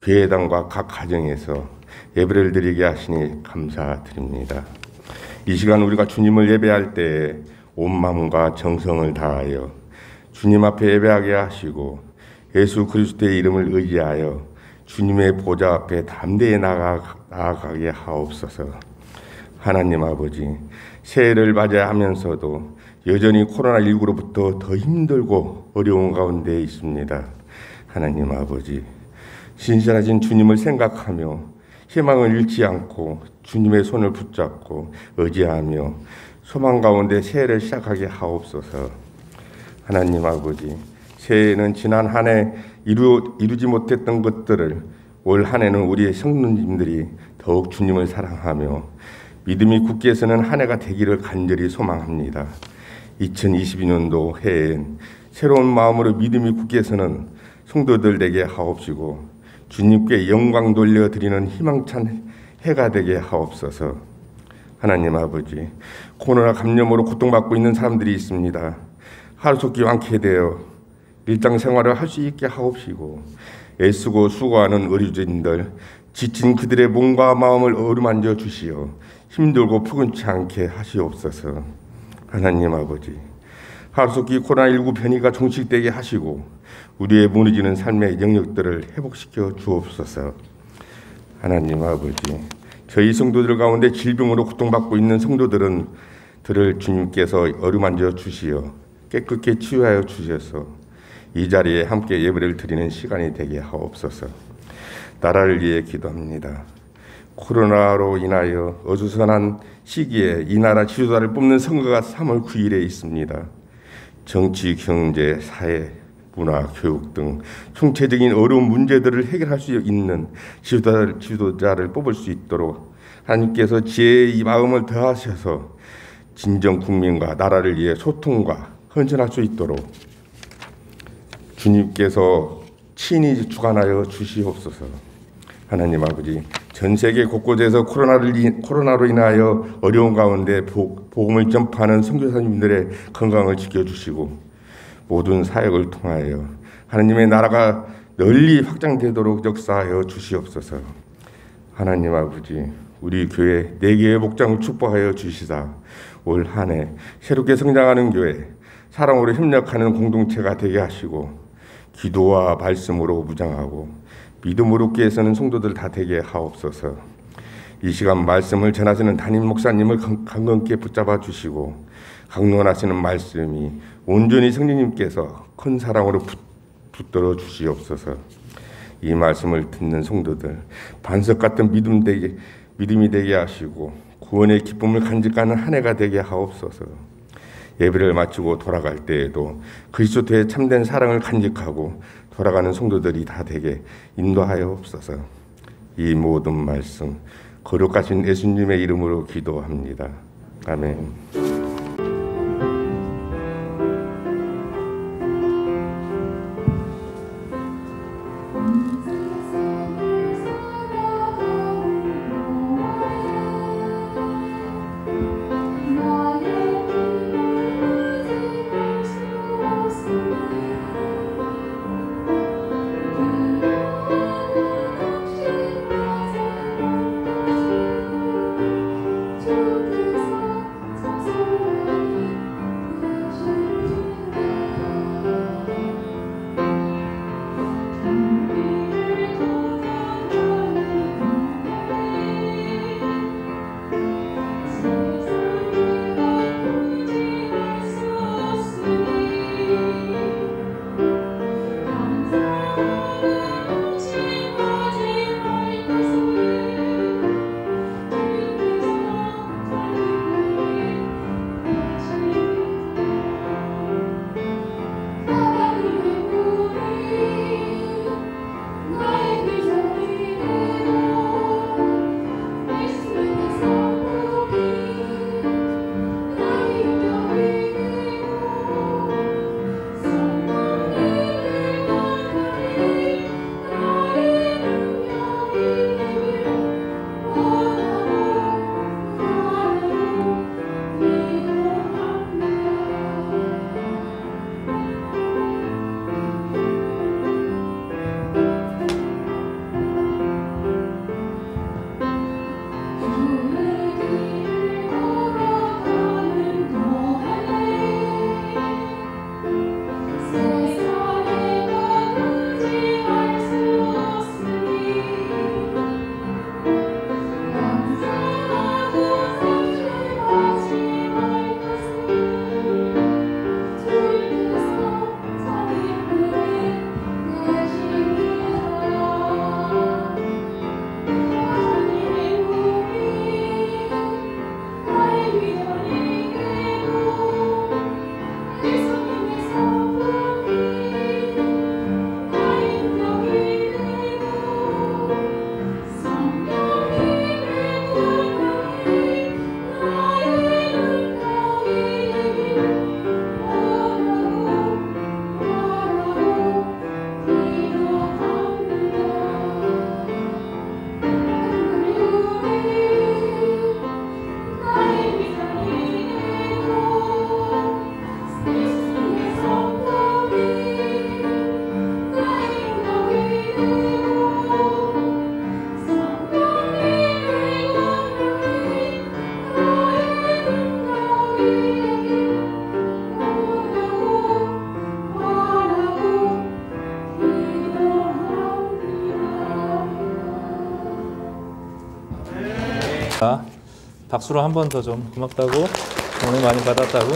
교회당과 각 가정에서 예배를 드리게 하시니 감사드립니다. 이 시간 우리가 주님을 예배할 때에 온 마음과 정성을 다하여 주님 앞에 예배하게 하시고 예수 그리스도의 이름을 의지하여 주님의 보좌 앞에 담대히 나아가게 하옵소서. 하나님 아버지, 새해를 맞이하면서도 여전히 코로나19로부터 더 힘들고 어려운 가운데 있습니다. 하나님 아버지, 신실하신 주님을 생각하며 희망을 잃지 않고 주님의 손을 붙잡고 의지하며 소망 가운데 새해를 시작하게 하옵소서. 하나님 아버지, 새해에는 지난 한 해 이루지 못했던 것들을 올 한 해는 우리의 성도님들이 더욱 주님을 사랑하며 믿음이 굳게 서는 한 해가 되기를 간절히 소망합니다. 2022년도 해엔 새로운 마음으로 믿음이 굳게 서는 성도들 되게 하옵시고 주님께 영광 돌려드리는 희망찬 해가 되게 하옵소서. 하나님 아버지, 코로나 감염으로 고통받고 있는 사람들이 있습니다. 하루속히 완쾌되어 일상생활을 할 수 있게 하옵시고 애쓰고 수고하는 의료진들, 지친 그들의 몸과 마음을 어루만져 주시어 힘들고 푸근치 않게 하시옵소서. 하나님 아버지, 하루속히 코로나19 변이가 종식되게 하시고 우리의 무너지는 삶의 영역들을 회복시켜 주옵소서. 하나님 아버지, 저희 성도들 가운데 질병으로 고통받고 있는 성도들을 주님께서 어루만져 주시어 깨끗게 치유하여 주셔서 이 자리에 함께 예배를 드리는 시간이 되게 하옵소서. 나라를 위해 기도합니다. 코로나로 인하여 어수선한 시기에 이 나라 지도자를 뽑는 선거가 3월 9일에 있습니다. 정치, 경제, 사회, 문화, 교육 등 총체적인 어려운 문제들을 해결할 수 있는 지도자를 뽑을 수 있도록 하나님께서 지혜의 이 마음을 더하셔서 진정 국민과 나라를 위해 소통과 헌신할 수 있도록 주님께서 친히 주관하여 주시옵소서. 하나님 아버지, 전 세계 곳곳에서 코로나로 인하여 어려운 가운데 복음을 전파하는 선교사님들의 건강을 지켜주시고 모든 사역을 통하여 하나님의 나라가 널리 확장되도록 역사하여 주시옵소서. 하나님 아버지, 우리 교회 4개의 목장을 축복하여 주시사 올 한 해 새롭게 성장하는 교회, 사랑으로 협력하는 공동체가 되게 하시고 기도와 말씀으로 무장하고 믿음으로 깨서는 성도들 다 되게 하옵소서. 이 시간 말씀을 전하시는 담임 목사님을 강건케 붙잡아 주시고 강론하시는 말씀이 온전히 성령님께서 큰 사랑으로 붙들어 주시옵소서. 이 말씀을 듣는 성도들 반석 같은 믿음이 되게 하시고 구원의 기쁨을 간직하는 한 해가 되게 하옵소서. 예배를 마치고 돌아갈 때에도 그리스도의 참된 사랑을 간직하고 돌아가는 성도들이 다 되게 인도하여옵소서. 이 모든 말씀 거룩하신 예수님의 이름으로 기도합니다. 아멘. 박수로 한 번 더 좀 고맙다고, 오늘 많이 받았다고.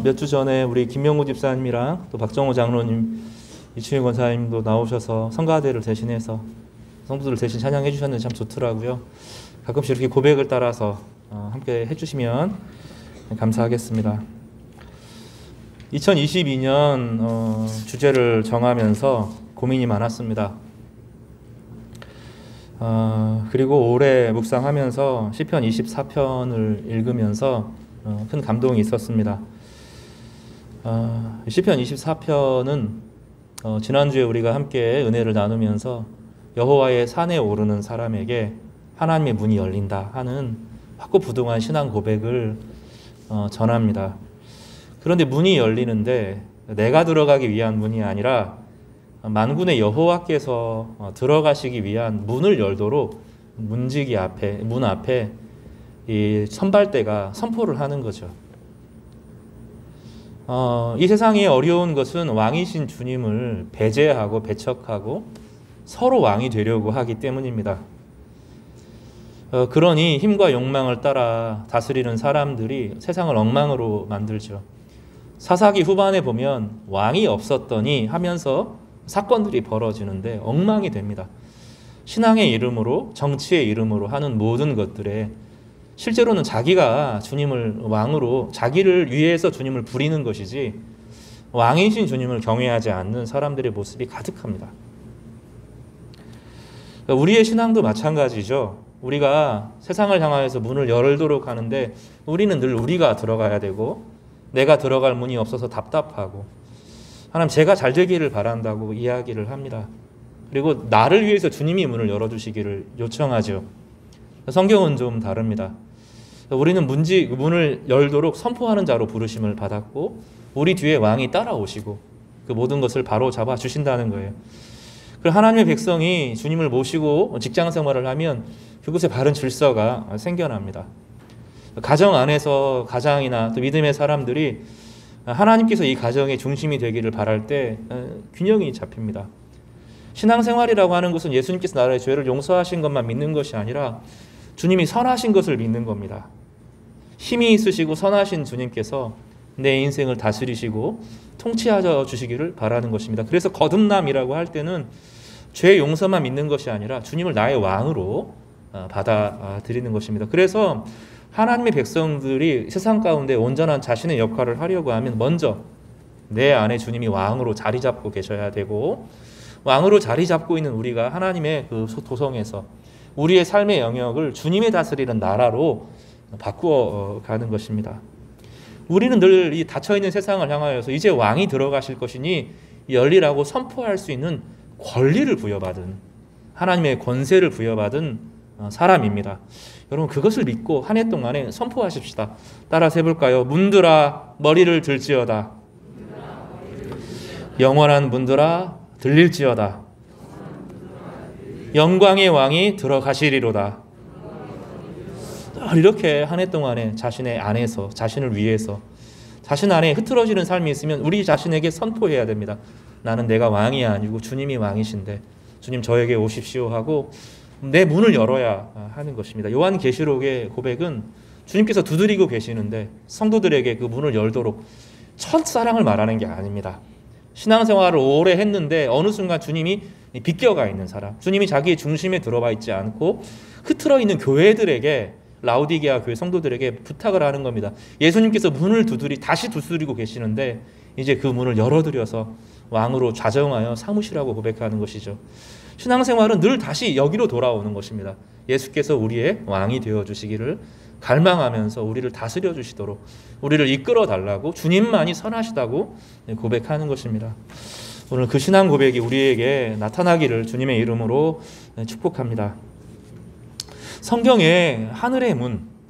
몇 주 전에 우리 김명우 집사님이랑 또 박정호 장로님, 이충희 권사님도 나오셔서 성가대를 대신해서 성도들 대신 찬양해 주셨는데 참 좋더라고요. 가끔씩 이렇게 고백을 따라서 함께 해주시면 감사하겠습니다. 2022년 주제를 정하면서 고민이 많았습니다. 그리고 올해 묵상하면서 시편 24편을 읽으면서 큰 감동이 있었습니다. 시편 24편은 지난주에 우리가 함께 은혜를 나누면서 여호와의 산에 오르는 사람에게 하나님의 문이 열린다 하는 확고부동한 신앙 고백을 전합니다. 그런데 문이 열리는데 내가 들어가기 위한 문이 아니라 만군의 여호와께서 들어가시기 위한 문을 열도록 문지기 앞에, 문 앞에 이 선발대가 선포를 하는 거죠. 이 세상에 어려운 것은 왕이신 주님을 배제하고 배척하고 서로 왕이 되려고 하기 때문입니다. 그러니 힘과 욕망을 따라 다스리는 사람들이 세상을 엉망으로 만들죠. 사사기 후반에 보면 왕이 없었더니 하면서 사건들이 벌어지는데 엉망이 됩니다. 신앙의 이름으로, 정치의 이름으로 하는 모든 것들에 실제로는 자기가 주님을 왕으로, 자기를 위해서 주님을 부리는 것이지 왕이신 주님을 경외하지 않는 사람들의 모습이 가득합니다. 우리의 신앙도 마찬가지죠. 우리가 세상을 향하여서 문을 열도록 하는데 우리는 늘 우리가 들어가야 되고 내가 들어갈 문이 없어서 답답하고 하나님 제가 잘 되기를 바란다고 이야기를 합니다. 그리고 나를 위해서 주님이 문을 열어주시기를 요청하죠. 성경은 좀 다릅니다. 우리는 문을 열도록 선포하는 자로 부르심을 받았고 우리 뒤에 왕이 따라오시고 그 모든 것을 바로 잡아 주신다는 거예요. 그리고 하나님의 백성이 주님을 모시고 직장 생활을 하면 그곳에 바른 질서가 생겨납니다. 가정 안에서 가장이나 또 믿음의 사람들이 하나님께서 이 가정의 중심이 되기를 바랄 때 균형이 잡힙니다. 신앙생활이라고 하는 것은 예수님께서 나라의 죄를 용서하신 것만 믿는 것이 아니라 주님이 선하신 것을 믿는 겁니다. 힘이 있으시고 선하신 주님께서 내 인생을 다스리시고 통치하여 주시기를 바라는 것입니다. 그래서 거듭남이라고 할 때는 죄 용서만 믿는 것이 아니라 주님을 나의 왕으로 받아들이는 것입니다. 그래서 하나님의 백성들이 세상 가운데 온전한 자신의 역할을 하려고 하면 먼저 내 안에 주님이 왕으로 자리 잡고 계셔야 되고 왕으로 자리 잡고 있는 우리가 하나님의 그 도성에서 우리의 삶의 영역을 주님의 다스리는 나라로 바꾸어 가는 것입니다. 우리는 늘 이 닫혀있는 세상을 향하여서 이제 왕이 들어가실 것이니 열리라고 선포할 수 있는 권리를 부여받은 하나님의 권세를 부여받은 사람입니다. 여러분 그것을 믿고 한 해 동안에 선포하십시다. 따라서 해볼까요? 문들아 머리를 들지어다. 영원한 문들아 들릴지어다. 영광의 왕이 들어가시리로다. 이렇게 한 해 동안에 자신의 안에서 자신을 위해서 자신 안에 흐트러지는 삶이 있으면 우리 자신에게 선포해야 됩니다. 나는 내가 왕이 아니고 주님이 왕이신데 주님 저에게 오십시오 하고 내 문을 열어야 하는 것입니다. 요한계시록의 고백은 주님께서 두드리고 계시는데 성도들에게 그 문을 열도록 첫사랑을 말하는 게 아닙니다. 신앙생활을 오래 했는데 어느 순간 주님이 비껴가 있는 사람, 주님이 자기의 중심에 들어와 있지 않고 흐트러 있는 교회들에게, 라우디게아 교회 성도들에게 부탁을 하는 겁니다. 예수님께서 문을 다시 두드리고 계시는데 이제 그 문을 열어드려서 왕으로 좌정하여 삼으시라고 고백하는 것이죠. 신앙생활은 늘 다시 여기로 돌아오는 것입니다. 예수께서 우리의 왕이 되어주시기를 갈망하면서 우리를 다스려 주시도록 우리를 이끌어 달라고 주님만이 선하시다고 고백하는 것입니다. 오늘 그 신앙 고백이 우리에게 나타나기를 주님의 이름으로 축복합니다. 성경의 하늘의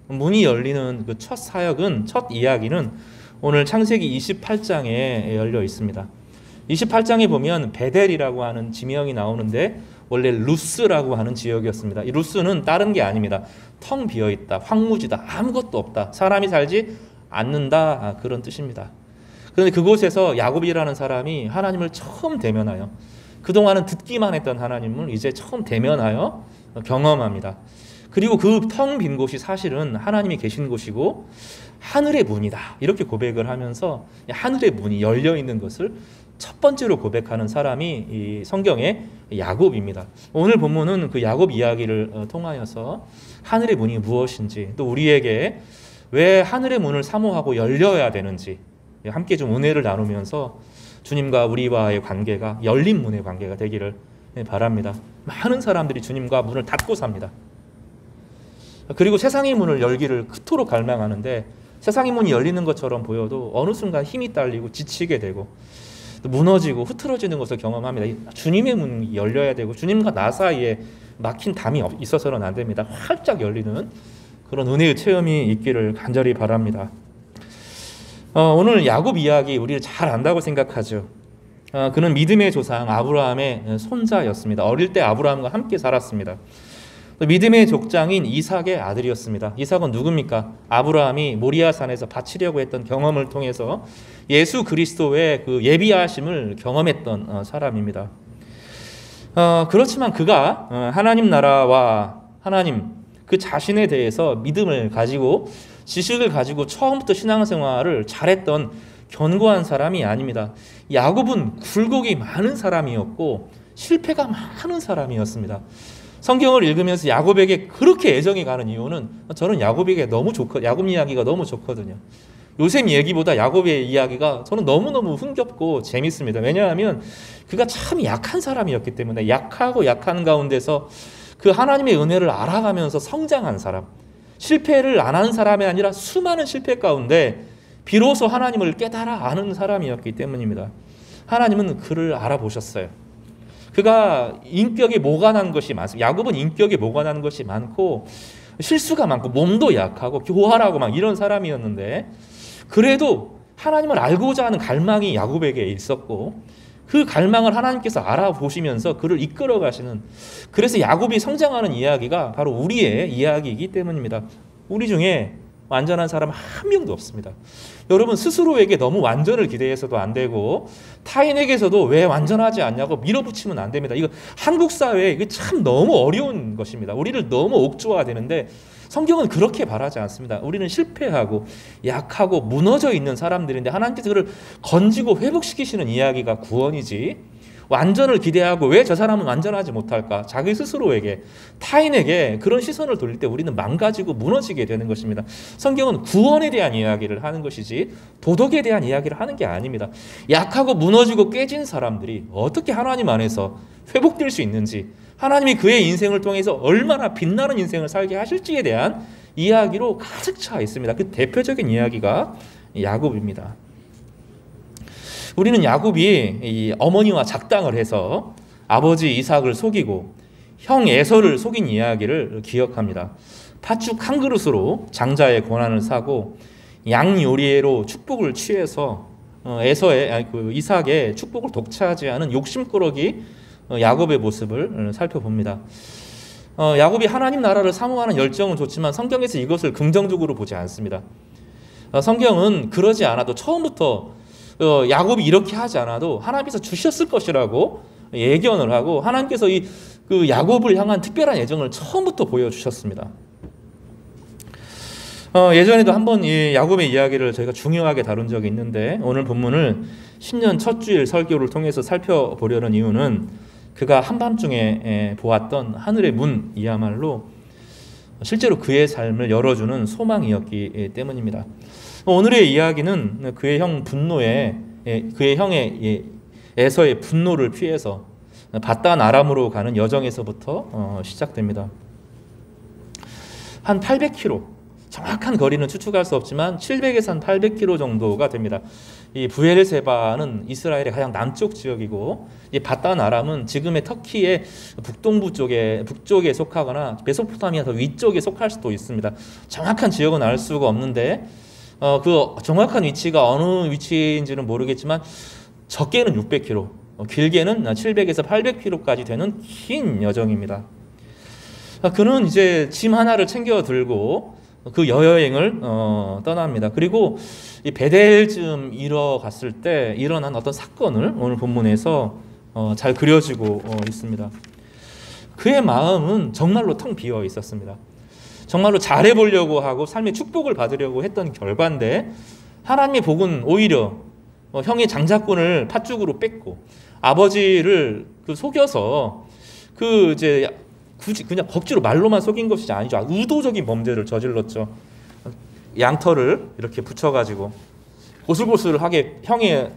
문이 열리는 그 첫 사역은, 첫 이야기는 오늘 창세기 28장에 열려 있습니다. 28장에 보면 베델이라고 하는 지명이 나오는데 원래 루스라고 하는 지역이었습니다. 이 루스는 다른 게 아닙니다. 텅 비어있다, 황무지다, 아무것도 없다, 사람이 살지 않는다, 그런 뜻입니다. 그런데 그곳에서 야곱이라는 사람이 하나님을 처음 대면하여 그동안은 듣기만 했던 하나님을 이제 처음 대면하여 경험합니다. 그리고 그 텅 빈 곳이 사실은 하나님이 계신 곳이고 하늘의 문이다. 이렇게 고백을 하면서 하늘의 문이 열려 있는 것을 첫 번째로 고백하는 사람이 이 성경의 야곱입니다. 오늘 본문은 그 야곱 이야기를 통하여서 하늘의 문이 무엇인지, 또 우리에게 왜 하늘의 문을 사모하고 열려야 되는지 함께 좀 은혜를 나누면서 주님과 우리와의 관계가 열린 문의 관계가 되기를 바랍니다. 많은 사람들이 주님과 문을 닫고 삽니다. 그리고 세상의 문을 열기를 그토록 갈망하는데 세상의 문이 열리는 것처럼 보여도 어느 순간 힘이 딸리고 지치게 되고 무너지고 흐트러지는 것을 경험합니다. 주님의 문이 열려야 되고 주님과 나 사이에 막힌 담이 있어서는 안 됩니다. 활짝 열리는 그런 은혜의 체험이 있기를 간절히 바랍니다. 오늘 야곱 이야기 우리를 잘 안다고 생각하죠. 그는 믿음의 조상 아브라함의 손자였습니다. 어릴 때 아브라함과 함께 살았습니다. 믿음의 족장인 이삭의 아들이었습니다. 이삭은 누굽니까? 아브라함이 모리아산에서 바치려고 했던 경험을 통해서 예수 그리스도의 그 예비하심을 경험했던 사람입니다. 그렇지만 그가 하나님 나라와 하나님 그 자신에 대해서 믿음을 가지고 지식을 가지고 처음부터 신앙생활을 잘했던 견고한 사람이 아닙니다. 야곱은 굴곡이 많은 사람이었고 실패가 많은 사람이었습니다. 성경을 읽으면서 야곱에게 그렇게 애정이 가는 이유는 저는 야곱 이야기가 너무 좋거든요. 요셉 얘기보다 야곱의 이야기가 저는 너무너무 흥겹고 재밌습니다. 왜냐하면 그가 참 약한 사람이었기 때문에 약하고 약한 가운데서 그 하나님의 은혜를 알아가면서 성장한 사람, 실패를 안 한 사람이 아니라 수많은 실패 가운데 비로소 하나님을 깨달아 아는 사람이었기 때문입니다. 하나님은 그를 알아보셨어요. 그가 인격이 모관한 것이 많습니다. 야곱은 인격이 모관한 것이 많고 실수가 많고 몸도 약하고 교활하고 막 이런 사람이었는데 그래도 하나님을 알고자 하는 갈망이 야곱에게 있었고 그 갈망을 하나님께서 알아보시면서 그를 이끌어 가시는, 그래서 야곱이 성장하는 이야기가 바로 우리의 이야기이기 때문입니다. 우리 중에 완전한 사람 한 명도 없습니다. 여러분 스스로에게 너무 완전을 기대해서도 안 되고 타인에게서도 왜 완전하지 않냐고 밀어붙이면 안 됩니다. 이거 한국 사회에 이거 참 너무 어려운 것입니다. 우리를 너무 옥조화되는데 성경은 그렇게 바라지 않습니다. 우리는 실패하고 약하고 무너져 있는 사람들인데 하나님께서 그를 건지고 회복시키시는 이야기가 구원이지, 완전을 기대하고 왜 저 사람은 완전하지 못할까? 자기 스스로에게, 타인에게 그런 시선을 돌릴 때 우리는 망가지고 무너지게 되는 것입니다. 성경은 구원에 대한 이야기를 하는 것이지 도덕에 대한 이야기를 하는 게 아닙니다. 약하고 무너지고 깨진 사람들이 어떻게 하나님 안에서 회복될 수 있는지, 하나님이 그의 인생을 통해서 얼마나 빛나는 인생을 살게 하실지에 대한 이야기로 가득 차 있습니다. 그 대표적인 이야기가 야곱입니다. 우리는 야곱이 이 어머니와 작당을 해서 아버지 이삭을 속이고 형 에서를 속인 이야기를 기억합니다. 팥죽 한 그릇으로 장자의 권한을 사고 양 요리로 축복을 취해서 이삭의 축복을 독차지하는 욕심꾸러기 야곱의 모습을 살펴봅니다. 야곱이 하나님 나라를 사모하는 열정은 좋지만 성경에서 이것을 긍정적으로 보지 않습니다. 성경은 그러지 않아도 처음부터 야곱이 이렇게 하지 않아도 하나님께서 주셨을 것이라고 예견을 하고 하나님께서 그 야곱을 향한 특별한 애정을 처음부터 보여주셨습니다. 예전에도 한번 이 야곱의 이야기를 저희가 중요하게 다룬 적이 있는데 오늘 본문을 신년 첫 주일 설교를 통해서 살펴보려는 이유는 그가 한밤중에 보았던 하늘의 문이야말로 실제로 그의 삶을 열어주는 소망이었기 때문입니다. 오늘의 이야기는 그의 형의 에서의 분노를 피해서 바단 아람으로 가는 여정에서부터 시작됩니다. 한 800km, 정확한 거리는 추측할 수 없지만 700에서 한 800km 정도가 됩니다. 이 부에르세바는 이스라엘의 가장 남쪽 지역이고 이 바단 아람은 지금의 터키의 북쪽에 속하거나 메소포타미아 더 위쪽에 속할 수도 있습니다. 정확한 지역은 알 수가 없는데 그 정확한 위치가 어느 위치인지는 모르겠지만 적게는 600km, 길게는 700에서 800km까지 되는 긴 여정입니다. 그는 이제 짐 하나를 챙겨 들고 그 여행을 떠납니다. 그리고 이 베델쯤 갔을 때 일어난 어떤 사건을 오늘 본문에서 잘 그려지고 있습니다. 그의 마음은 정말로 텅 비어 있었습니다. 정말로 잘해보려고 하고 삶의 축복을 받으려고 했던 결과인데 하나님의 복은 오히려 형의 장자권을 팥죽으로 뺏고 아버지를 속여서 이제 굳이 그냥 억지로 말로만 속인 것이 아니죠. 의도적인 범죄를 저질렀죠. 양털을 이렇게 붙여가지고 고슬고슬하게 형의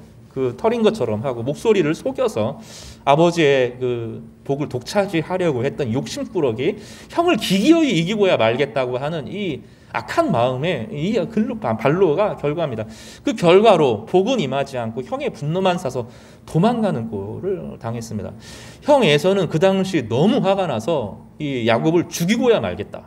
털인 것처럼 하고 목소리를 속여서 아버지의 복을 독차지하려고 했던 욕심꾸러기, 형을 기기어이 이기고야 말겠다고 하는 이 악한 마음의 이 발로가 결과입니다. 그 결과로 복은 임하지 않고 형의 분노만 사서 도망가는 꼴을 당했습니다. 형 에서는 그 당시 너무 화가 나서 이 야곱을 죽이고야 말겠다.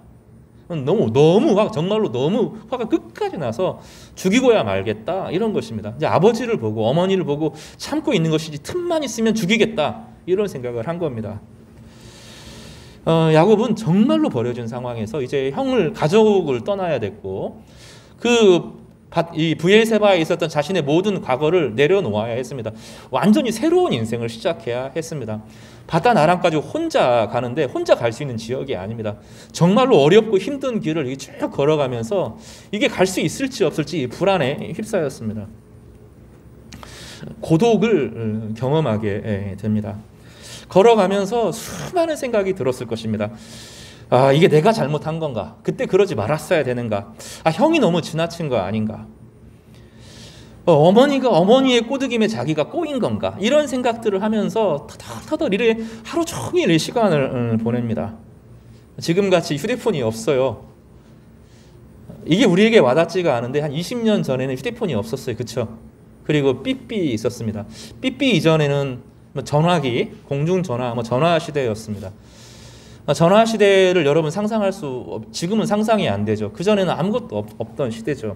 정말로 너무 화가 끝까지 나서 죽이고야 말겠다 이런 것입니다. 이제 아버지를 보고 어머니를 보고 참고 있는 것이지 틈만 있으면 죽이겠다 이런 생각을 한 겁니다. 야곱은 정말로 버려진 상황에서 이제 가족을 떠나야 됐고 이 브엘세바에 있었던 자신의 모든 과거를 내려놓아야 했습니다. 완전히 새로운 인생을 시작해야 했습니다. 바다 나랑까지 혼자 가는데 혼자 갈 수 있는 지역이 아닙니다. 정말로 어렵고 힘든 길을 쭉 걸어가면서 이게 갈 수 있을지 없을지 불안에 휩싸였습니다. 고독을 경험하게 됩니다. 걸어가면서 수많은 생각이 들었을 것입니다. 이게 내가 잘못한 건가? 그때 그러지 말았어야 되는가? 형이 너무 지나친 거 아닌가? 어머니가 어머니의 꼬드김에 자기가 꼬인 건가? 이런 생각들을 하면서 터덜터덜 이래 하루 종일 시간을 보냅니다. 지금같이 휴대폰이 없어요. 이게 우리에게 와닿지가 않은데 한 20년 전에는 휴대폰이 없었어요. 그렇죠? 그리고 삐삐 있었습니다. 삐삐 이전에는 전화기, 공중전화, 전화 시대였습니다. 전화 시대를 여러분 지금은 상상이 안 되죠. 그전에는 아무것도 없던 시대죠.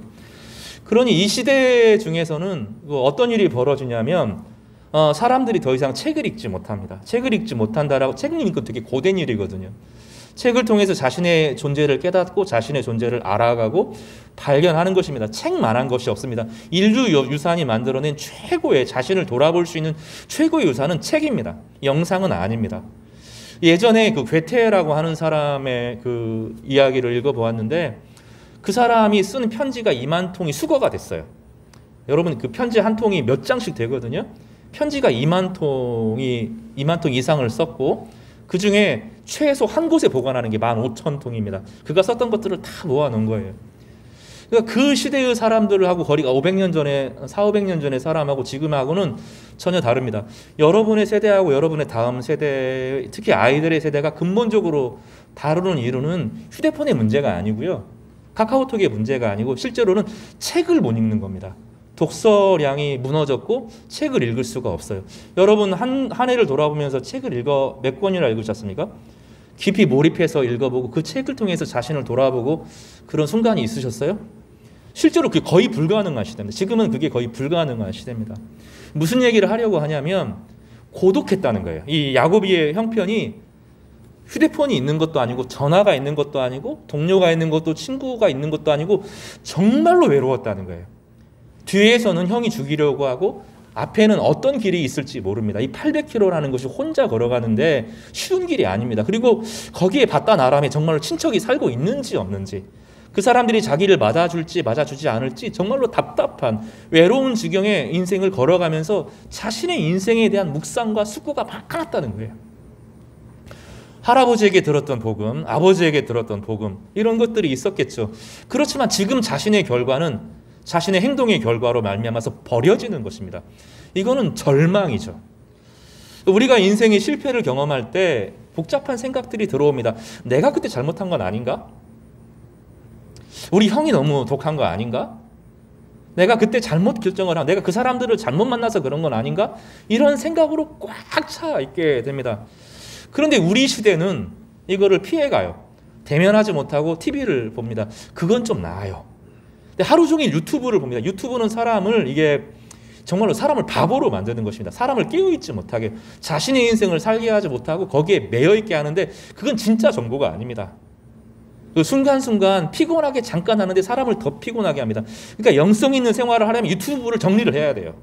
그러니 이 시대 중에서는 어떤 일이 벌어지냐면 사람들이 더 이상 책을 읽지 못합니다. 책을 읽지 못한다라고, 책 읽는 건 되게 고된 일이거든요. 책을 통해서 자신의 존재를 깨닫고 자신의 존재를 알아가고 발견하는 것입니다. 책만한 것이 없습니다. 인류 유산이 만들어낸 최고의 자신을 돌아볼 수 있는 최고의 유산은 책입니다. 영상은 아닙니다. 예전에 괴테라고 하는 사람의 이야기를 읽어보았는데 그 사람이 쓴 편지가 2만 통이 수거가 됐어요. 여러분 그 편지 한 통이 몇 장씩 되거든요. 편지가 2만 통 이상을 썼고 그 중에 최소 한 곳에 보관하는 게 15,000통입니다. 그가 썼던 것들을 다 모아놓은 거예요. 그러니까 그 시대의 사람들하고 거리가 500년 전에 400~500년 전의 사람하고 지금하고는 전혀 다릅니다. 여러분의 세대하고 여러분의 다음 세대, 특히 아이들의 세대가 근본적으로 다루는 이유는 휴대폰의 문제가 아니고요. 카카오톡의 문제가 아니고 실제로는 책을 못 읽는 겁니다. 독서량이 무너졌고 책을 읽을 수가 없어요. 여러분 한 해를 돌아보면서 책을 몇 권이나 읽으셨습니까? 깊이 몰입해서 읽어보고 그 책을 통해서 자신을 돌아보고 그런 순간이 있으셨어요? 실제로 그게 거의 불가능한 시대입니다. 지금은 그게 거의 불가능한 시대입니다. 무슨 얘기를 하려고 하냐면 고독했다는 거예요. 이 야곱의 형편이 휴대폰이 있는 것도 아니고 전화가 있는 것도 아니고 동료가 있는 것도 친구가 있는 것도 아니고 정말로 외로웠다는 거예요. 뒤에서는 형이 죽이려고 하고 앞에는 어떤 길이 있을지 모릅니다. 이 800km라는 것이 혼자 걸어가는데 쉬운 길이 아닙니다. 그리고 거기에 바다 나람에 정말로 친척이 살고 있는지 없는지, 그 사람들이 자기를 맞아줄지 맞아주지 않을지 정말로 답답한 외로운 지경의 인생을 걸어가면서 자신의 인생에 대한 묵상과 숙고가 많았다는 거예요. 할아버지에게 들었던 복음, 아버지에게 들었던 복음, 이런 것들이 있었겠죠. 그렇지만 지금 자신의 결과는 자신의 행동의 결과로 말미암아서 버려지는 것입니다. 이거는 절망이죠. 우리가 인생의 실패를 경험할 때 복잡한 생각들이 들어옵니다. 내가 그때 잘못한 건 아닌가? 우리 형이 너무 독한 거 아닌가? 내가 그때 잘못 결정을 한, 내가 그 사람들을 잘못 만나서 그런 건 아닌가? 이런 생각으로 꽉 차 있게 됩니다. 그런데 우리 시대는 이거를 피해가요. 대면하지 못하고 TV를 봅니다. 그건 좀 나아요. 근데 하루 종일 유튜브를 봅니다. 유튜브는 정말로 사람을 바보로 만드는 것입니다. 사람을 깨어있지 못하게, 자신의 인생을 살게 하지 못하고 거기에 매여있게 하는데 그건 진짜 정보가 아닙니다. 그 순간순간 피곤하게 잠깐 하는데 사람을 더 피곤하게 합니다. 그러니까 영성 있는 생활을 하려면 유튜브를 정리를 해야 돼요.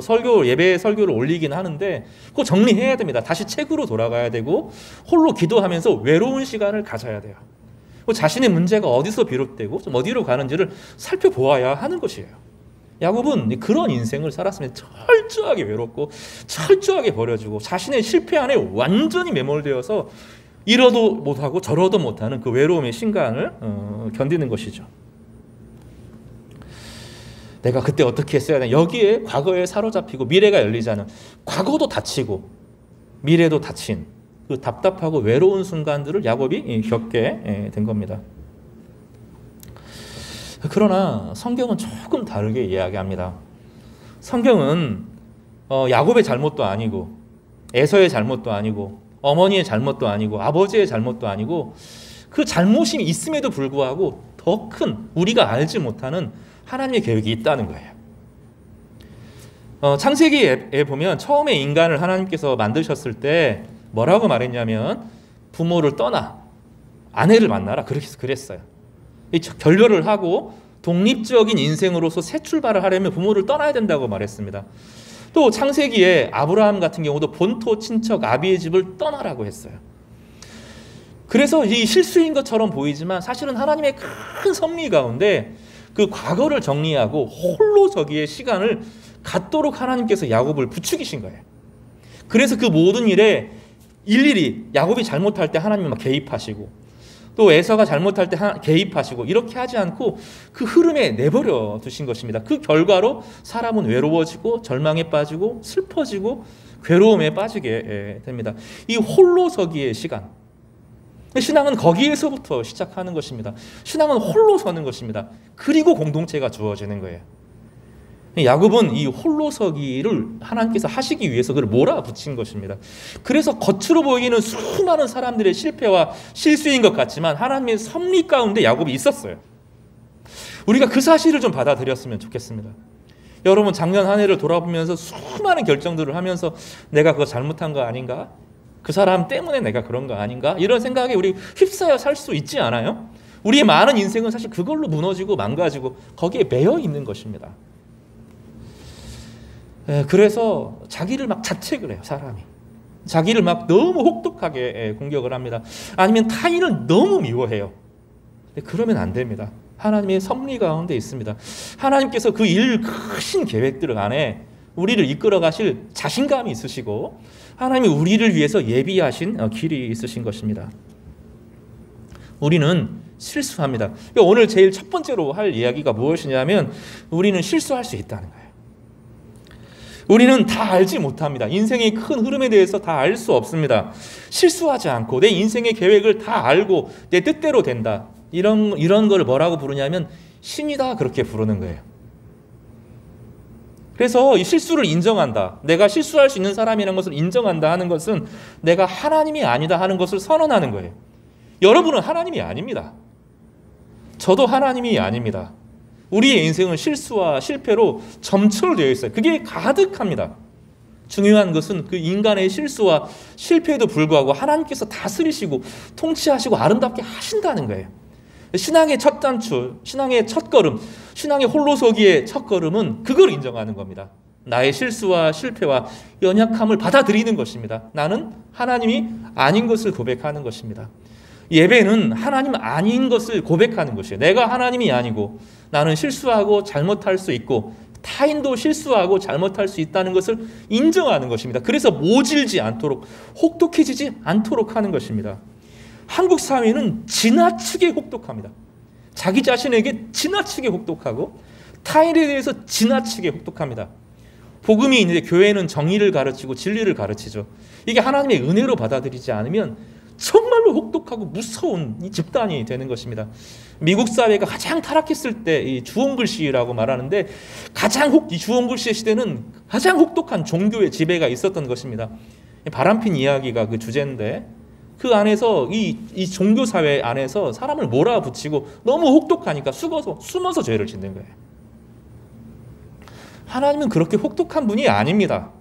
뭐 예배 설교를 올리긴 하는데 그거 정리해야 됩니다. 다시 책으로 돌아가야 되고 홀로 기도하면서 외로운 시간을 가져야 돼요. 자신의 문제가 어디서 비롯되고 좀 어디로 가는지를 살펴보아야 하는 것이에요. 야곱은 그런 인생을 살았으면 철저하게 외롭고 철저하게 버려지고 자신의 실패 안에 완전히 매몰되어서 이러도 못하고 저러도 못하는 그 외로움의 신간을 견디는 것이죠. 내가 그때 어떻게 했어야 되나, 여기에 과거에 사로잡히고 미래가 열리지 않은, 과거도 다치고 미래도 다친 그 답답하고 외로운 순간들을 야곱이 겪게 된 겁니다. 그러나 성경은 조금 다르게 이야기합니다. 성경은 야곱의 잘못도 아니고 에서의 잘못도 아니고 어머니의 잘못도 아니고 아버지의 잘못도 아니고 그 잘못이 있음에도 불구하고 더 큰 우리가 알지 못하는 하나님의 계획이 있다는 거예요. 창세기에 보면 처음에 인간을 하나님께서 만드셨을 때 뭐라고 말했냐면 부모를 떠나 아내를 만나라 그랬어요. 결별을 하고 독립적인 인생으로서 새 출발을 하려면 부모를 떠나야 된다고 말했습니다. 또 창세기에 아브라함 같은 경우도 본토 친척 아비의 집을 떠나라고 했어요. 그래서 이 실수인 것처럼 보이지만 사실은 하나님의 큰 섭리 가운데 그 과거를 정리하고 홀로 저기에 시간을 갖도록 하나님께서 야곱을 부추기신 거예요. 그래서 그 모든 일에 일일이 야곱이 잘못할 때 하나님이 막 개입하시고 또 에서가 잘못할 때 개입하시고 이렇게 하지 않고 그 흐름에 내버려 두신 것입니다. 그 결과로 사람은 외로워지고 절망에 빠지고 슬퍼지고 괴로움에 빠지게 됩니다. 이 홀로서기의 시간, 신앙은 거기에서부터 시작하는 것입니다. 신앙은 홀로 서는 것입니다. 그리고 공동체가 주어지는 거예요. 야곱은 이 홀로서기를 하나님께서 하시기 위해서 그를 몰아붙인 것입니다. 그래서 겉으로 보이는 수많은 사람들의 실패와 실수인 것 같지만 하나님의 섭리 가운데 야곱이 있었어요. 우리가 그 사실을 좀 받아들였으면 좋겠습니다. 여러분, 작년 한 해를 돌아보면서 수많은 결정들을 하면서 내가 그거 잘못한 거 아닌가? 그 사람 때문에 내가 그런 거 아닌가? 이런 생각에 우리 휩싸여 살 수 있지 않아요? 우리의 많은 인생은 사실 그걸로 무너지고 망가지고 거기에 매여 있는 것입니다. 그래서 자기를 막 자책을 해요, 사람이. 자기를 막 너무 혹독하게 공격을 합니다. 아니면 타인을 너무 미워해요. 그러면 안 됩니다. 하나님의 섭리 가운데 있습니다. 하나님께서 그 크신 계획들 안에 우리를 이끌어 가실 자신감이 있으시고 하나님이 우리를 위해서 예비하신 길이 있으신 것입니다. 우리는 실수합니다. 오늘 제일 첫 번째로 할 이야기가 무엇이냐면 우리는 실수할 수 있다는 거예요. 우리는 다 알지 못합니다. 인생의 큰 흐름에 대해서 다 알 수 없습니다. 실수하지 않고 내 인생의 계획을 다 알고 내 뜻대로 된다. 이런 걸 뭐라고 부르냐면 신이다, 그렇게 부르는 거예요. 그래서 이 실수를 인정한다, 내가 실수할 수 있는 사람이라는 것을 인정한다 하는 것은 내가 하나님이 아니다 하는 것을 선언하는 거예요. 여러분은 하나님이 아닙니다. 저도 하나님이 아닙니다. 우리의 인생은 실수와 실패로 점철되어 있어요. 그게 가득합니다. 중요한 것은 그 인간의 실수와 실패에도 불구하고 하나님께서 다스리시고 통치하시고 아름답게 하신다는 거예요. 신앙의 첫 단추, 신앙의 첫 걸음, 신앙의 홀로서기의 첫 걸음은 그걸 인정하는 겁니다. 나의 실수와 실패와 연약함을 받아들이는 것입니다. 나는 하나님이 아닌 것을 고백하는 것입니다. 예배는 하나님 아닌 것을 고백하는 것이에요. 내가 하나님이 아니고 나는 실수하고 잘못할 수 있고 타인도 실수하고 잘못할 수 있다는 것을 인정하는 것입니다. 그래서 모질지 않도록, 혹독해지지 않도록 하는 것입니다. 한국 사회는 지나치게 혹독합니다. 자기 자신에게 지나치게 혹독하고 타인에 대해서 지나치게 혹독합니다. 복음이 있는데 교회는 정의를 가르치고 진리를 가르치죠. 이게 하나님의 은혜로 받아들이지 않으면 정말로 혹독하고 무서운 이 집단이 되는 것입니다. 미국 사회가 가장 타락했을 때 이 주홍글씨라고 말하는데 이 주홍글씨의 시대는 가장 혹독한 종교의 지배가 있었던 것입니다. 바람핀 이야기가 그 주제인데 그 안에서 이 종교 사회 안에서 사람을 몰아붙이고 너무 혹독하니까 숨어서 죄를 짓는 거예요. 하나님은 그렇게 혹독한 분이 아닙니다.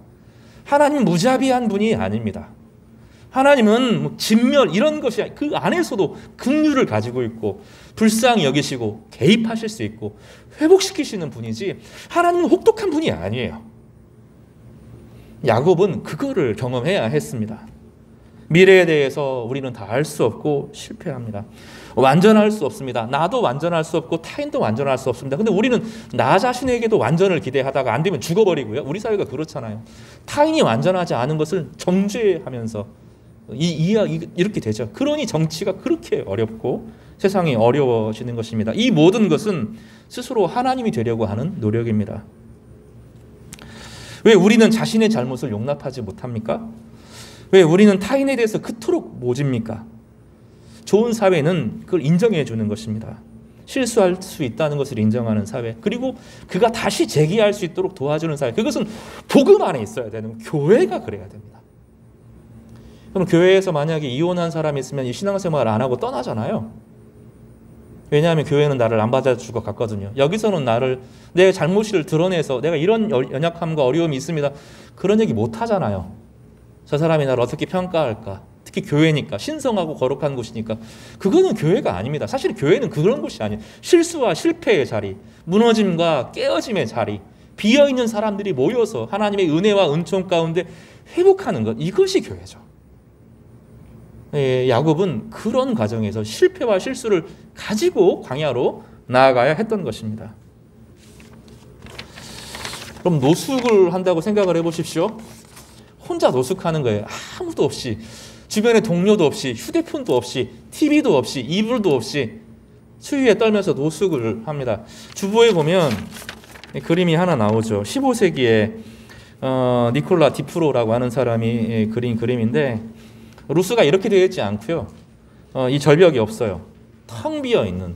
하나님은 무자비한 분이 아닙니다. 하나님은 진멸 이런 것이 그 안에서도 긍휼을 가지고 있고 불쌍히 여기시고 개입하실 수 있고 회복시키시는 분이지 하나님은 혹독한 분이 아니에요. 야곱은 그거를 경험해야 했습니다. 미래에 대해서 우리는 다 알 수 없고 실패합니다. 완전할 수 없습니다. 나도 완전할 수 없고 타인도 완전할 수 없습니다. 근데 우리는 나 자신에게도 완전을 기대하다가 안 되면 죽어버리고요. 우리 사회가 그렇잖아요. 타인이 완전하지 않은 것을 정죄하면서 이렇게 되죠. 그러니 정치가 그렇게 어렵고 세상이 어려워지는 것입니다. 이 모든 것은 스스로 하나님이 되려고 하는 노력입니다. 왜 우리는 자신의 잘못을 용납하지 못합니까? 왜 우리는 타인에 대해서 그토록 모집니까? 좋은 사회는 그걸 인정해 주는 것입니다. 실수할 수 있다는 것을 인정하는 사회, 그리고 그가 다시 재기할 수 있도록 도와주는 사회, 그것은 복음 안에 있어야 되는, 교회가 그래야 됩니다. 그럼 교회에서 만약에 이혼한 사람이 있으면 이 신앙생활 안 하고 떠나잖아요. 왜냐하면 교회는 나를 안 받아줄 것 같거든요. 여기서는 내 잘못을 드러내서 내가 이런 연약함과 어려움이 있습니다, 그런 얘기 못 하잖아요. 저 사람이 나를 어떻게 평가할까? 특히 교회니까, 신성하고 거룩한 곳이니까. 그거는 교회가 아닙니다. 사실 교회는 그런 곳이 아니에요. 실수와 실패의 자리, 무너짐과 깨어짐의 자리, 비어있는 사람들이 모여서 하나님의 은혜와 은총 가운데 회복하는 것, 이것이 교회죠. 야곱은 그런 과정에서 실패와 실수를 가지고 광야로 나아가야 했던 것입니다. 그럼 노숙을 한다고 생각을 해보십시오. 혼자 노숙하는 거예요. 아무도 없이, 주변에 동료도 없이, 휴대폰도 없이, TV도 없이, 이불도 없이 추위에 떨면서 노숙을 합니다. 주보에 보면 그림이 하나 나오죠. 15세기에 니콜라 디프로라고 하는 사람이 그린 그림인데, 루스가 이렇게 되어 있지 않고요. 이 절벽이 없어요. 텅 비어 있는,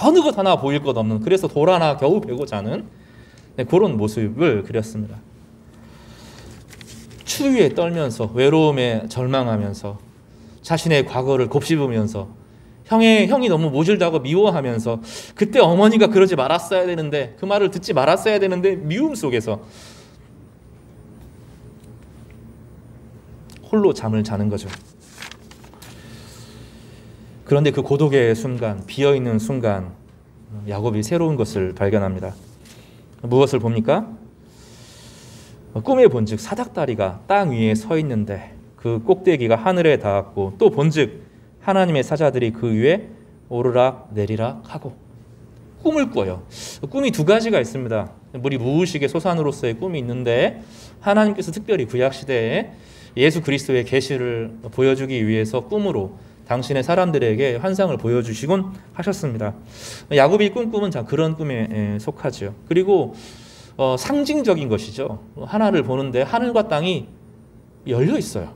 어느 것 하나 보일 것 없는, 그래서 돌 하나 겨우 베고 자는 그런 모습을 그렸습니다. 추위에 떨면서, 외로움에 절망하면서, 자신의 과거를 곱씹으면서, 형이 너무 모질다고 미워하면서, 그때 어머니가 그러지 말았어야 되는데, 그 말을 듣지 말았어야 되는데, 미움 속에서 홀로 잠을 자는 거죠. 그런데 그 고독의 순간, 비어있는 순간, 야곱이 새로운 것을 발견합니다. 무엇을 봅니까? 꿈에 본즉 사닥다리가 땅 위에 서 있는데 그 꼭대기가 하늘에 닿았고, 또 본즉 하나님의 사자들이 그 위에 오르락 내리락 하고. 꿈을 꿔요. 꿈이 두 가지가 있습니다. 우리 무의식의 소산으로서의 꿈이 있는데, 하나님께서 특별히 구약시대에 예수 그리스도의 계시를 보여주기 위해서 꿈으로 당신의 사람들에게 환상을 보여주시곤 하셨습니다. 야곱이 꿈은 그런 꿈에 속하죠. 그리고 상징적인 것이죠. 하나를 보는데 하늘과 땅이 열려 있어요.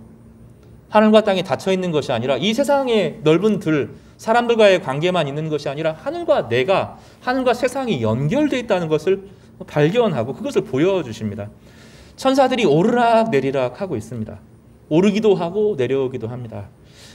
하늘과 땅이 닫혀 있는 것이 아니라, 이 세상의 넓은 들, 사람들과의 관계만 있는 것이 아니라 하늘과 세상이 연결되어 있다는 것을 발견하고 그것을 보여주십니다. 천사들이 오르락 내리락 하고 있습니다. 오르기도 하고 내려오기도 합니다.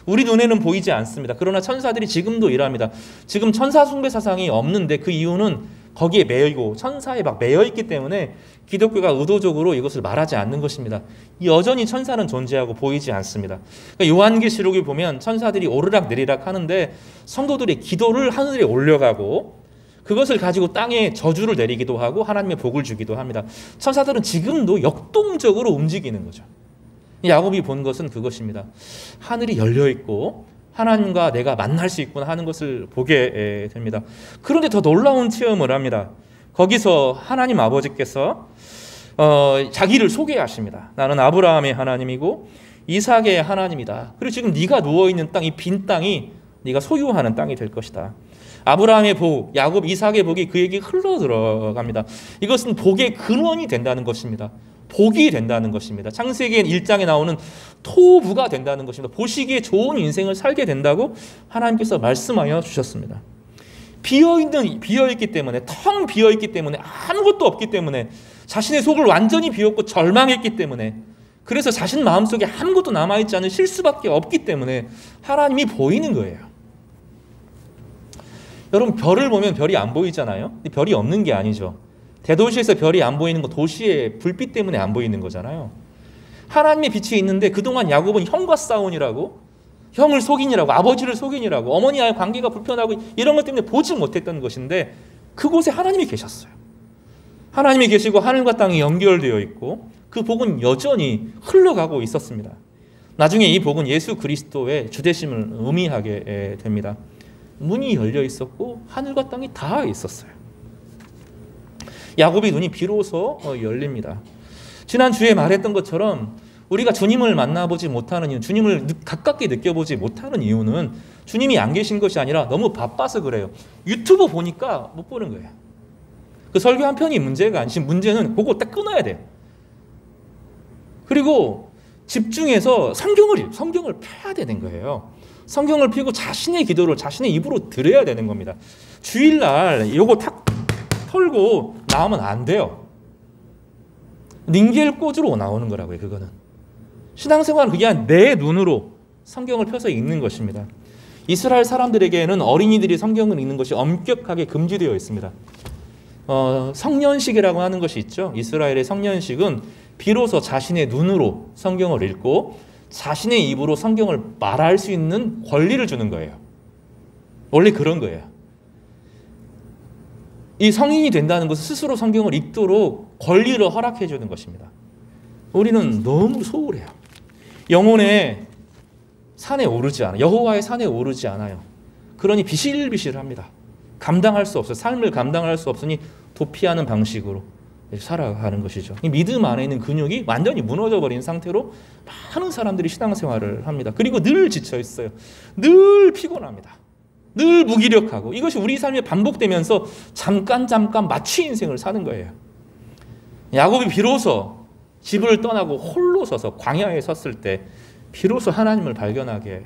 우리 눈에는 보이지 않습니다. 그러나 천사들이 지금도 일합니다. 지금 천사 숭배 사상이 없는데 그 이유는 거기에 매이고 천사에 막 매여 있기 때문에 기독교가 의도적으로 이것을 말하지 않는 것입니다. 여전히 천사는 존재하고 보이지 않습니다. 그러니까 요한계시록에 보면 천사들이 오르락 내리락 하는데, 성도들의 기도를 하늘에 올려가고 그것을 가지고 땅에 저주를 내리기도 하고 하나님의 복을 주기도 합니다. 천사들은 지금도 역동적으로 움직이는 거죠. 야곱이 본 것은 그것입니다. 하늘이 열려 있고 하나님과 내가 만날 수 있구나 하는 것을 보게 됩니다. 그런데 더 놀라운 체험을 합니다. 거기서 하나님 아버지께서 자기를 소개하십니다. 나는 아브라함의 하나님이고 이삭의 하나님이다. 그리고 지금 네가 누워있는 땅, 이 빈 땅이 네가 소유하는 땅이 될 것이다. 아브라함의 복, 야곱, 이삭의 복이 그에게 흘러 들어갑니다. 이것은 복의 근원이 된다는 것입니다. 복이 된다는 것입니다. 창세기 1장에 나오는 토부가 된다는 것입니다. 보시기에 좋은 인생을 살게 된다고 하나님께서 말씀하여 주셨습니다. 비어있기 때문에, 텅 비어있기 때문에, 아무것도 없기 때문에, 자신의 속을 완전히 비웠고 절망했기 때문에, 그래서 자신 마음속에 아무것도 남아있지 않은 실수밖에 없기 때문에 하나님이 보이는 거예요. 여러분, 별을 보면 별이 안 보이잖아요. 별이 없는 게 아니죠. 대도시에서 별이 안 보이는 건 도시의 불빛 때문에 안 보이는 거잖아요. 하나님의 빛이 있는데 그동안 야곱은 형과 싸우니라고, 형을 속이니라고, 아버지를 속이니라고, 어머니와의 관계가 불편하고 이런 것 때문에 보지 못했던 것인데, 그곳에 하나님이 계셨어요. 하나님이 계시고 하늘과 땅이 연결되어 있고 그 복은 여전히 흘러가고 있었습니다. 나중에 이 복은 예수 그리스도의 주되심을 의미하게 됩니다. 문이 열려 있었고 하늘과 땅이 닿아 있었어요. 야곱의 눈이 비로소 열립니다. 지난주에 말했던 것처럼 우리가 주님을 만나보지 못하는 이유, 주님을 가깝게 느껴보지 못하는 이유는 주님이 안 계신 것이 아니라 너무 바빠서 그래요. 유튜브 보니까 못 보는 거예요. 그 설교 한 편이 문제가 아니지, 문제는 그거 딱 끊어야 돼요. 그리고 집중해서 성경을 펴야 되는 거예요. 성경을 펴고 자신의 기도를 자신의 입으로 드려야 되는 겁니다. 주일날 요거 탁 털고 나오면 안 돼요. 닌겔 꽂으로 나오는 거라고요. 그거는 신앙생활은 그냥 내 눈으로 성경을 펴서 읽는 것입니다. 이스라엘 사람들에게는 어린이들이 성경을 읽는 것이 엄격하게 금지되어 있습니다. 성년식이라고 하는 것이 있죠. 이스라엘의 성년식은 비로소 자신의 눈으로 성경을 읽고 자신의 입으로 성경을 말할 수 있는 권리를 주는 거예요. 원래 그런 거예요. 이 성인이 된다는 것은 스스로 성경을 읽도록 권리를 허락해 주는 것입니다. 우리는 너무 소홀해요. 영혼의 산에 오르지 않아요. 여호와의 산에 오르지 않아요. 그러니 비실비실합니다. 감당할 수 없어요. 삶을 감당할 수 없으니 도피하는 방식으로 살아가는 것이죠. 이 믿음 안에 있는 근육이 완전히 무너져버린 상태로 많은 사람들이 신앙생활을 합니다. 그리고 늘 지쳐 있어요. 늘 피곤합니다. 늘 무기력하고 이것이 우리 삶에 반복되면서 잠깐 마취 인생을 사는 거예요. 야곱이 비로소 집을 떠나고 홀로 서서 광야에 섰을 때 비로소 하나님을 발견하게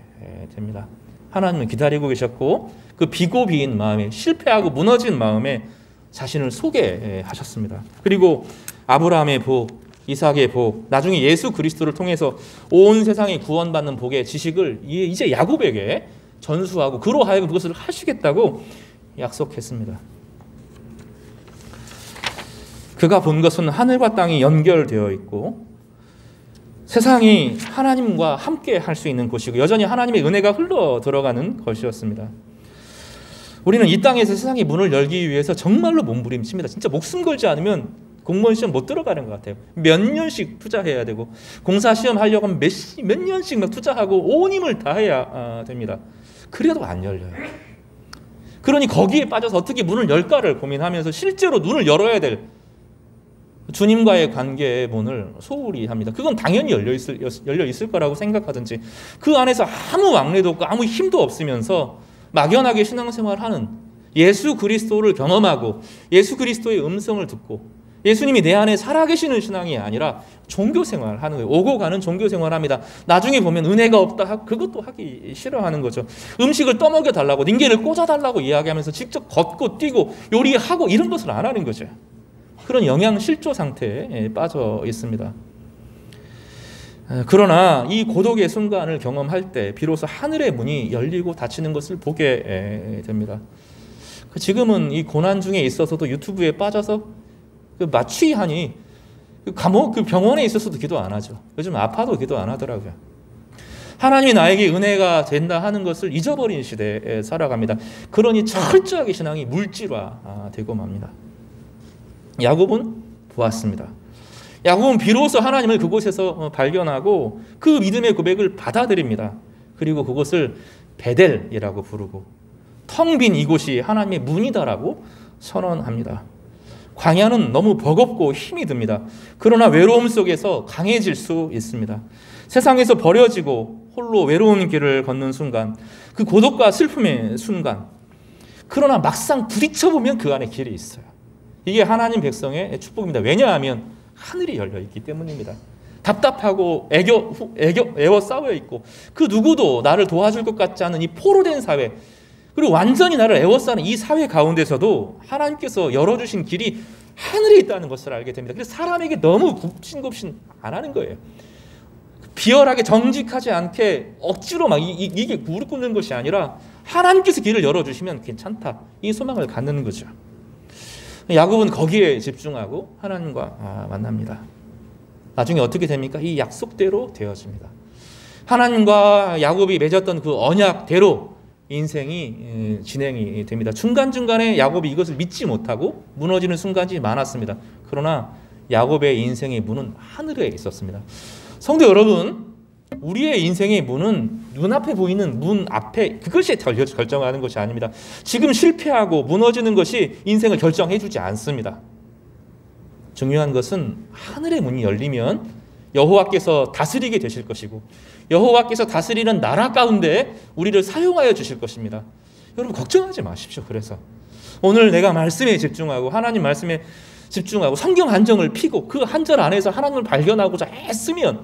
됩니다. 하나님을 기다리고 계셨고 그 비고비인 마음에 실패하고 무너진 마음에 자신을 소개하셨습니다. 그리고 아브라함의 복, 이삭의 복, 나중에 예수 그리스도를 통해서 온 세상이 구원받는 복의 지식을 이제 야곱에게 전수하고 그로 하여금 그것을 하시겠다고 약속했습니다. 그가 본 것은 하늘과 땅이 연결되어 있고 세상이 하나님과 함께 할 수 있는 곳이고 여전히 하나님의 은혜가 흘러 들어가는 것이었습니다. 우리는 이 땅에서 세상의 문을 열기 위해서 정말로 몸부림칩니다. 진짜 목숨 걸지 않으면 공무원 시험 못 들어가는 것 같아요. 몇 년씩 투자해야 되고 공사 시험 하려고 하면 몇 년씩 막 투자하고 온 힘을 다해야 됩니다. 그래도 안 열려요. 그러니 거기에 빠져서 어떻게 문을 열까를 고민하면서 실제로 눈을 열어야 될 주님과의 관계의 문을 소홀히 합니다. 그건 당연히 열려 있을 거라고 생각하든지 그 안에서 아무 왕래도 없고 아무 힘도 없으면서 막연하게 신앙생활하는 예수 그리스도를 경험하고 예수 그리스도의 음성을 듣고 예수님이 내 안에 살아계시는 신앙이 아니라 종교생활하는 거예요. 오고 가는 종교생활합니다. 나중에 보면 은혜가 없다 그것도 하기 싫어하는 거죠. 음식을 떠먹여 달라고 닌겔을 꽂아달라고 이야기하면서 직접 걷고 뛰고 요리하고 이런 것을 안 하는 거죠. 그런 영양실조 상태에 빠져 있습니다. 그러나 이 고독의 순간을 경험할 때 비로소 하늘의 문이 열리고 닫히는 것을 보게 됩니다. 지금은 이 고난 중에 있어서도 유튜브에 빠져서 마취하니 감옥 병원에 있어서도 기도 안 하죠. 요즘 아파도 기도 안 하더라고요. 하나님이 나에게 은혜가 된다 하는 것을 잊어버린 시대에 살아갑니다. 그러니 철저하게 신앙이 물질화되고 맙니다. 야곱은 보았습니다. 야곱은 비로소 하나님을 그곳에서 발견하고 그 믿음의 고백을 받아들입니다. 그리고 그것을 베델이라고 부르고 텅 빈 이곳이 하나님의 문이다라고 선언합니다. 광야는 너무 버겁고 힘이 듭니다. 그러나 외로움 속에서 강해질 수 있습니다. 세상에서 버려지고 홀로 외로운 길을 걷는 순간, 그 고독과 슬픔의 순간, 그러나 막상 부딪혀보면 그 안에 길이 있어요. 이게 하나님 백성의 축복입니다. 왜냐하면 하늘이 열려있기 때문입니다. 답답하고 애워 싸워 있고 그 누구도 나를 도와줄 것 같지 않은 이 포로된 사회, 그리고 완전히 나를 애워싸는 이 사회 가운데서도 하나님께서 열어주신 길이 하늘에 있다는 것을 알게 됩니다. 그래서 사람에게 너무 굽신굽신 안 하는 거예요. 비열하게 정직하지 않게 억지로 막 이게 무릎 꿇는 것이 아니라 하나님께서 길을 열어주시면 괜찮다, 이 소망을 갖는 거죠. 야곱은 거기에 집중하고 하나님과 만납니다. 나중에 어떻게 됩니까? 이 약속대로 되어집니다. 하나님과 야곱이 맺었던 그 언약대로 인생이 진행이 됩니다. 중간중간에 야곱이 이것을 믿지 못하고 무너지는 순간이 많았습니다. 그러나 야곱의 인생의 문은 하늘에 있었습니다. 성도 여러분, 우리의 인생의 문은 눈앞에 보이는 문 앞에 그것이 결정하는 것이 아닙니다. 지금 실패하고 무너지는 것이 인생을 결정해 주지 않습니다. 중요한 것은 하늘의 문이 열리면 여호와께서 다스리게 되실 것이고 여호와께서 다스리는 나라 가운데 우리를 사용하여 주실 것입니다. 여러분 걱정하지 마십시오. 그래서 오늘 내가 말씀에 집중하고 하나님 말씀에 집중하고 성경 한정을 피고 그 한절 안에서 하나님을 발견하고자 애쓰면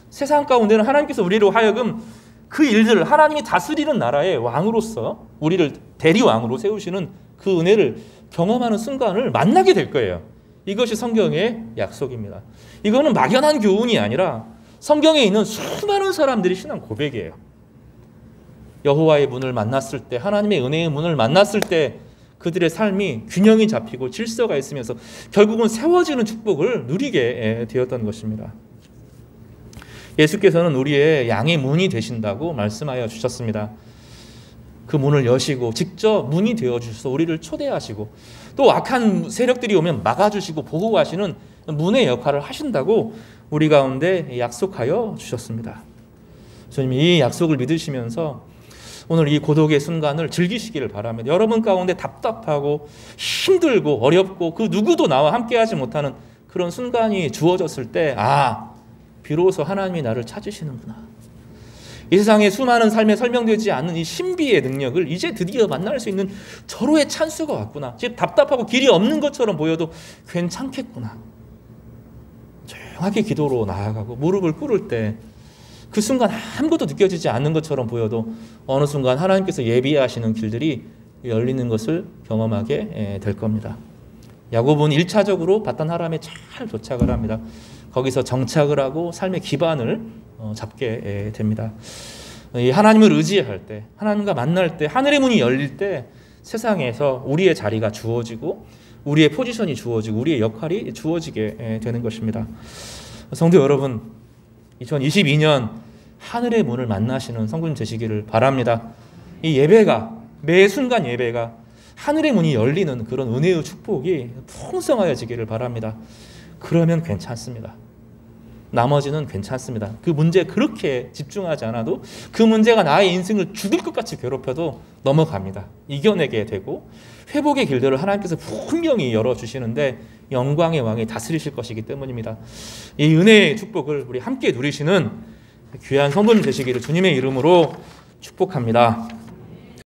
세상 가운데는 하나님께서 우리로 하여금 그 일들을 하나님이 다스리는 나라의 왕으로서 우리를 대리왕으로 세우시는 그 은혜를 경험하는 순간을 만나게 될 거예요. 이것이 성경의 약속입니다. 이거는 막연한 교훈이 아니라 성경에 있는 수많은 사람들의 신앙 고백이에요. 여호와의 문을 만났을 때, 하나님의 은혜의 문을 만났을 때 그들의 삶이 균형이 잡히고 질서가 있으면서 결국은 세워지는 축복을 누리게 되었던 것입니다. 예수께서는 우리의 양의 문이 되신다고 말씀하여 주셨습니다. 그 문을 여시고 직접 문이 되어주셔서 우리를 초대하시고 또 악한 세력들이 오면 막아주시고 보호하시는 문의 역할을 하신다고 우리 가운데 약속하여 주셨습니다. 주님, 이 약속을 믿으시면서 오늘 이 고독의 순간을 즐기시기를 바랍니다. 여러분 가운데 답답하고 힘들고 어렵고 그 누구도 나와 함께하지 못하는 그런 순간이 주어졌을 때 비로소 하나님이 나를 찾으시는구나. 이 세상에 수많은 삶에 설명되지 않는 이 신비의 능력을 이제 드디어 만날 수 있는 절호의 찬스가 왔구나. 지금 답답하고 길이 없는 것처럼 보여도 괜찮겠구나. 조용하게 기도로 나아가고 무릎을 꿇을 때 그 순간 아무것도 느껴지지 않는 것처럼 보여도 어느 순간 하나님께서 예비하시는 길들이 열리는 것을 경험하게 될 겁니다. 야곱은 1차적으로 바단 하람에 잘 도착을 합니다. 거기서 정착을 하고 삶의 기반을 잡게 됩니다. 이 하나님을 의지할 때, 하나님과 만날 때, 하늘의 문이 열릴 때 세상에서 우리의 자리가 주어지고 우리의 포지션이 주어지고 우리의 역할이 주어지게 되는 것입니다. 성도 여러분, 2022년 하늘의 문을 만나시는 성도님 되시기를 바랍니다. 이 예배가, 매 순간 예배가 하늘의 문이 열리는 그런 은혜의 축복이 풍성하여지기를 바랍니다. 그러면 괜찮습니다. 나머지는 괜찮습니다. 그 문제에 그렇게 집중하지 않아도 그 문제가 나의 인생을 죽을 것 같이 괴롭혀도 넘어갑니다. 이겨내게 되고 회복의 길들을 하나님께서 분명히 열어주시는데 영광의 왕이 다스리실 것이기 때문입니다. 이 은혜의 축복을 우리 함께 누리시는 귀한 성도님 되시기를 주님의 이름으로 축복합니다.